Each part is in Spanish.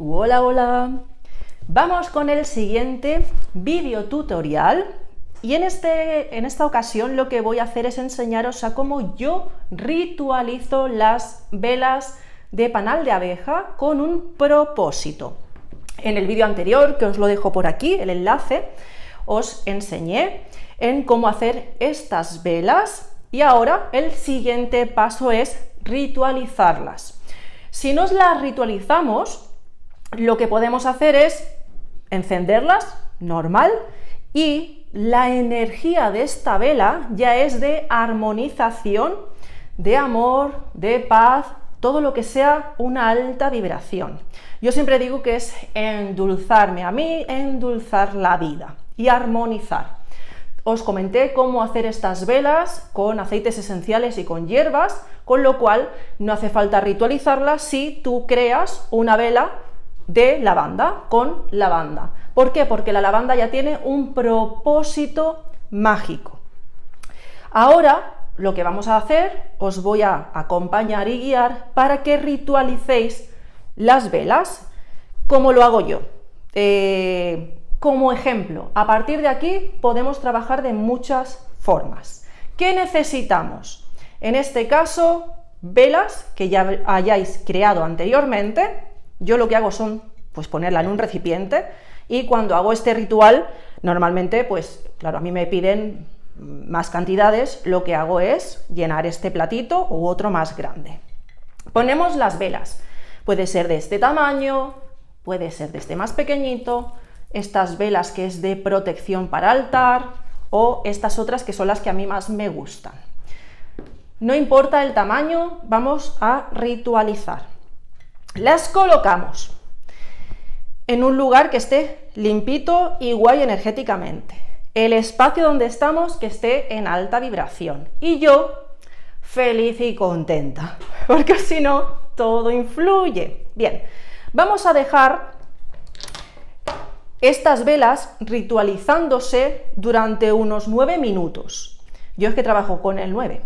Hola, hola. Vamos con el siguiente vídeo tutorial y en esta ocasión lo que voy a hacer es enseñaros a cómo yo ritualizo las velas de panal de abeja con un propósito. En el vídeo anterior, que os lo dejo por aquí, el enlace, os enseñé en cómo hacer estas velas y ahora el siguiente paso es ritualizarlas. Si nos las ritualizamos, lo que podemos hacer es encenderlas normal y la energía de esta vela ya es de armonización, de amor, de paz, todo lo que sea una alta vibración. Yo siempre digo que es endulzarme a mí, endulzar la vida y armonizar. Os comenté cómo hacer estas velas con aceites esenciales y con hierbas, con lo cual no hace falta ritualizarlas si tú creas una vela de lavanda, con lavanda. ¿Por qué? Porque la lavanda ya tiene un propósito mágico. Ahora lo que vamos a hacer, os voy a acompañar y guiar para que ritualicéis las velas. ¿Cómo lo hago yo? Como ejemplo, a partir de aquí podemos trabajar de muchas formas. ¿Qué necesitamos? En este caso, velas que ya hayáis creado anteriormente. Yo lo que hago son pues ponerla en un recipiente y cuando hago este ritual, normalmente, pues claro, a mí me piden más cantidades, lo que hago es llenar este platito u otro más grande. Ponemos las velas, puede ser de este tamaño, puede ser de este más pequeñito, estas velas que es de protección para altar o estas otras que son las que a mí más me gustan. No importa el tamaño, vamos a ritualizar. Las colocamos en un lugar que esté limpito y guay energéticamente. El espacio donde estamos que esté en alta vibración. Y yo feliz y contenta, porque si no, todo influye. Bien, vamos a dejar estas velas ritualizándose durante unos 9 minutos. Yo es que trabajo con el 9,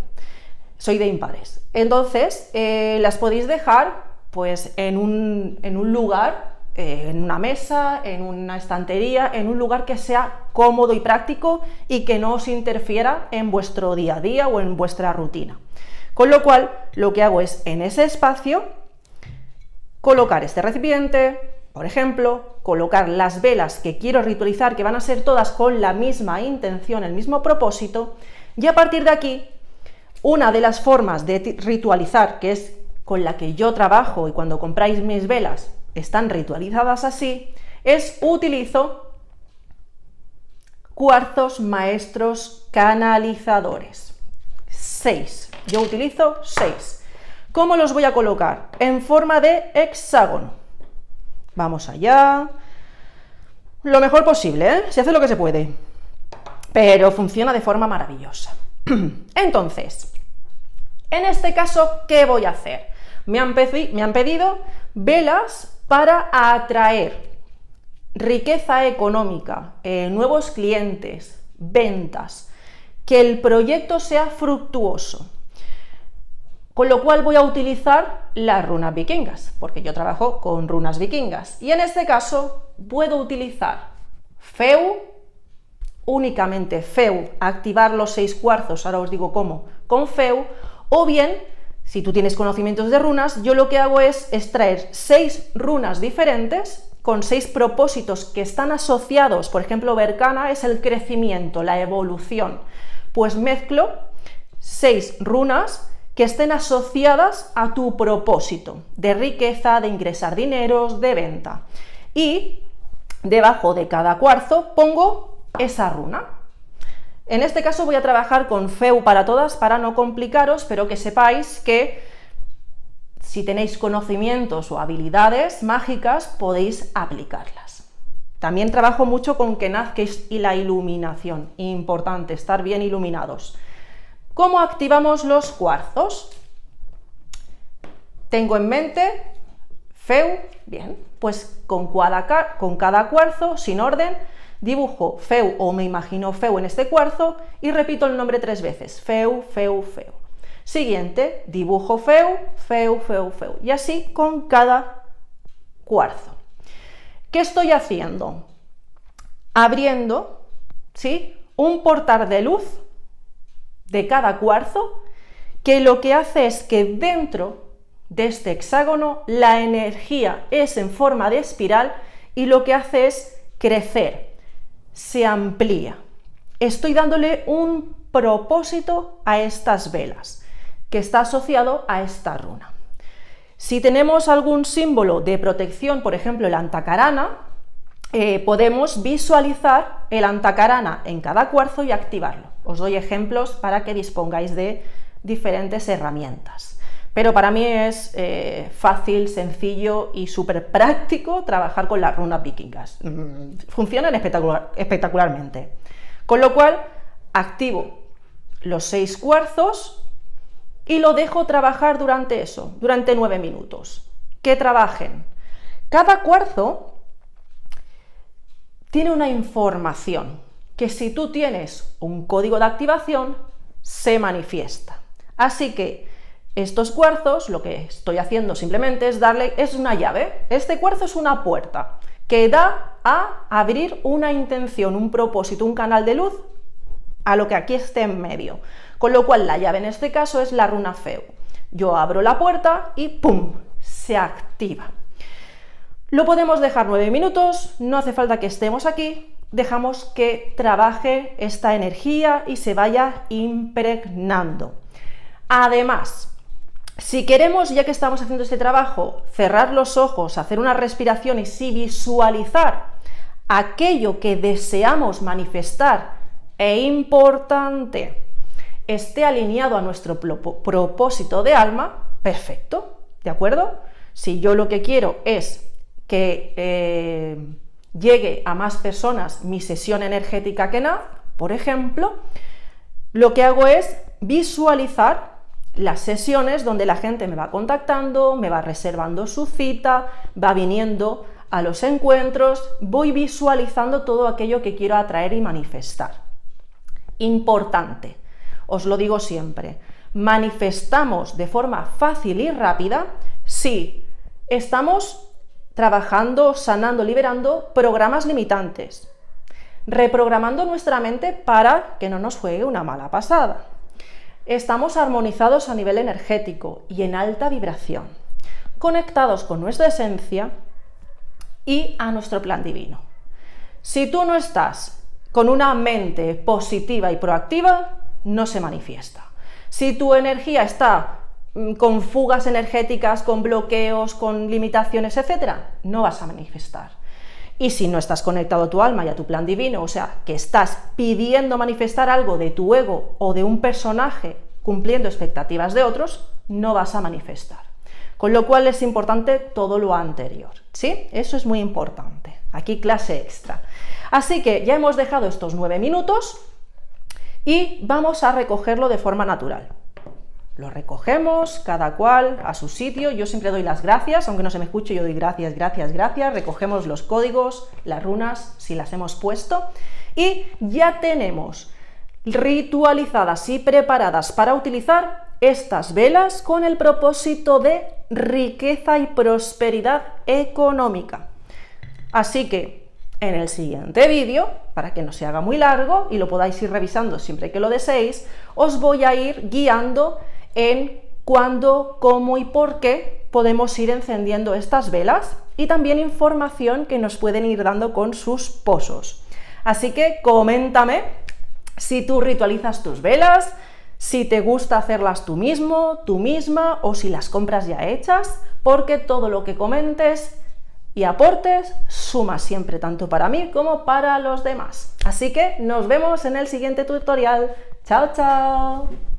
soy de impares. Entonces, las podéis dejar pues en un lugar, en una mesa, en una estantería, en un lugar que sea cómodo y práctico y que no os interfiera en vuestro día a día o en vuestra rutina. Con lo cual, lo que hago es en ese espacio colocar este recipiente, por ejemplo, colocar las velas que quiero ritualizar, que van a ser todas con la misma intención, el mismo propósito, y a partir de aquí, una de las formas de ritualizar, que es con la que yo trabajo y cuando compráis mis velas están ritualizadas así, utilizo cuarzos maestros canalizadores. 6. Yo utilizo 6. ¿Cómo los voy a colocar? En forma de hexágono. Vamos allá. Lo mejor posible, ¿eh? Se hace lo que se puede. Pero funciona de forma maravillosa. Entonces, en este caso, ¿qué voy a hacer? Me han pedido velas para atraer riqueza económica, nuevos clientes, ventas, que el proyecto sea fructuoso. Con lo cual voy a utilizar las runas vikingas, porque yo trabajo con runas vikingas. Y en este caso puedo utilizar Feu, únicamente Feu, activar los 6 cuarzos, ahora os digo cómo, con Feu, o bien, si tú tienes conocimientos de runas, yo lo que hago es extraer 6 runas diferentes con 6 propósitos que están asociados. Por ejemplo, Berkana es el crecimiento, la evolución. Pues mezclo 6 runas que estén asociadas a tu propósito de riqueza, de ingresar dineros, de venta. Y debajo de cada cuarzo pongo esa runa. En este caso voy a trabajar con Feu para todas, para no complicaros, pero que sepáis que si tenéis conocimientos o habilidades mágicas podéis aplicarlas. También trabajo mucho con Kenaz, que es la iluminación, importante, estar bien iluminados. ¿Cómo activamos los cuarzos? Tengo en mente Feu, bien, pues con cada cuarzo, sin orden, dibujo Feu o me imagino Feu en este cuarzo y repito el nombre 3 veces, Feu, Feu, Feu. Siguiente, dibujo Feu, Feu, Feu, Feu, y así con cada cuarzo. ¿Qué estoy haciendo? Abriendo, ¿sí?, un portal de luz de cada cuarzo, que lo que hace es que dentro de este hexágono la energía es en forma de espiral y lo que hace es crecer, se amplía. Estoy dándole un propósito a estas velas, que está asociado a esta runa. Si tenemos algún símbolo de protección, por ejemplo el antakarana, podemos visualizar el antakarana en cada cuarzo y activarlo. Os doy ejemplos para que dispongáis de diferentes herramientas. Pero para mí es fácil, sencillo y súper práctico trabajar con las runas vikingas. Funcionan espectacularmente. Con lo cual, activo los 6 cuarzos y lo dejo trabajar durante 9 minutos. Que trabajen. Cada cuarzo tiene una información que si tú tienes un código de activación, se manifiesta. Así que estos cuarzos, lo que estoy haciendo simplemente es una llave. Este cuarzo es una puerta que da a abrir una intención, un propósito, un canal de luz a lo que aquí esté en medio. Con lo cual la llave en este caso es la runa Feu. Yo abro la puerta y ¡pum!, se activa. Lo podemos dejar 9 minutos, no hace falta que estemos aquí, dejamos que trabaje esta energía y se vaya impregnando. Además, si queremos, ya que estamos haciendo este trabajo, cerrar los ojos, hacer una respiración y sí visualizar aquello que deseamos manifestar e importante esté alineado a nuestro propósito de alma, perfecto, ¿de acuerdo? Si yo lo que quiero es que llegue a más personas mi sesión energética Kenaz, por ejemplo, lo que hago es visualizar las sesiones donde la gente me va contactando, me va reservando su cita, va viniendo a los encuentros, voy visualizando todo aquello que quiero atraer y manifestar. Importante, os lo digo siempre, manifestamos de forma fácil y rápida si estamos trabajando, sanando, liberando programas limitantes, reprogramando nuestra mente para que no nos juegue una mala pasada. Estamos armonizados a nivel energético y en alta vibración, conectados con nuestra esencia y a nuestro plan divino. Si tú no estás con una mente positiva y proactiva, no se manifiesta. Si tu energía está con fugas energéticas, con bloqueos, con limitaciones, etcétera, no vas a manifestar. Y si no estás conectado a tu alma y a tu plan divino, o sea, que estás pidiendo manifestar algo de tu ego o de un personaje cumpliendo expectativas de otros, no vas a manifestar. Con lo cual es importante todo lo anterior, ¿sí? Eso es muy importante. Aquí clase extra. Así que ya hemos dejado estos 9 minutos y vamos a recogerlo de forma natural. Lo recogemos, cada cual a su sitio. Yo siempre doy las gracias, aunque no se me escuche, yo doy gracias, gracias, gracias. Recogemos los códigos, las runas, si las hemos puesto. Y ya tenemos ritualizadas y preparadas para utilizar estas velas con el propósito de riqueza y prosperidad económica. Así que en el siguiente vídeo, para que no se haga muy largo y lo podáis ir revisando siempre que lo deseéis, os voy a ir guiando en cuándo, cómo y por qué podemos ir encendiendo estas velas y también información que nos pueden ir dando con sus pozos. Así que coméntame si tú ritualizas tus velas, si te gusta hacerlas tú mismo, tú misma, o si las compras ya hechas, porque todo lo que comentes y aportes suma siempre tanto para mí como para los demás. Así que nos vemos en el siguiente tutorial. ¡Chao, chao!